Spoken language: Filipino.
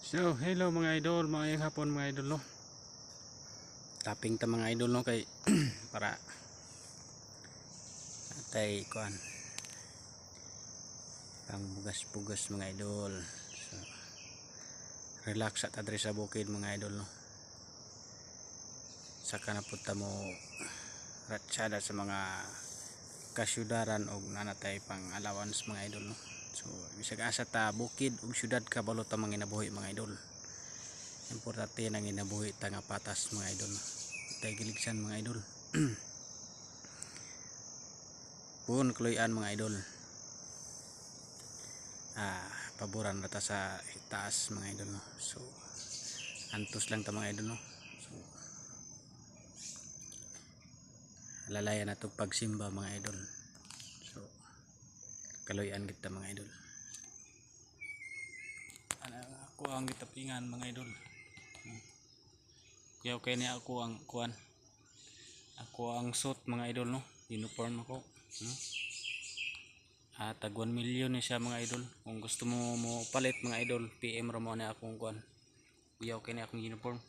So, hello mga idol, mga hapon mga idol no. Tapping ta mga idol no kay para atay kuan. Pang bugas-bugas mga idol. So, relax at adre sa bukid mga idol no. Saka na punta mo ratsada sa mga kasyudaran og nanatay pang allowance mga idol no. So, bisag asa ta bukid ug syudad kabalo ta mga nabuhi mga idol. Importante nang inabuhi ta nga patas mga idol no. Tay giligsan mga idol. Pun kluyan mga idol. Paboran rata sa itaas mga idol no. So antos lang ta mga idol no. So lalayan nato pagsimba mga idol. So kaluyan kita mga idol. Ako ang gitapingan mga idol. Kaya okay ni ako ang kuan. Ako ang suit mga idol no. Uniform ako. Tag 1 million ni siya mga idol. Kung gusto mo palit mga idol, PM ra mo na akong kuan. Kuya okay na akong uniform.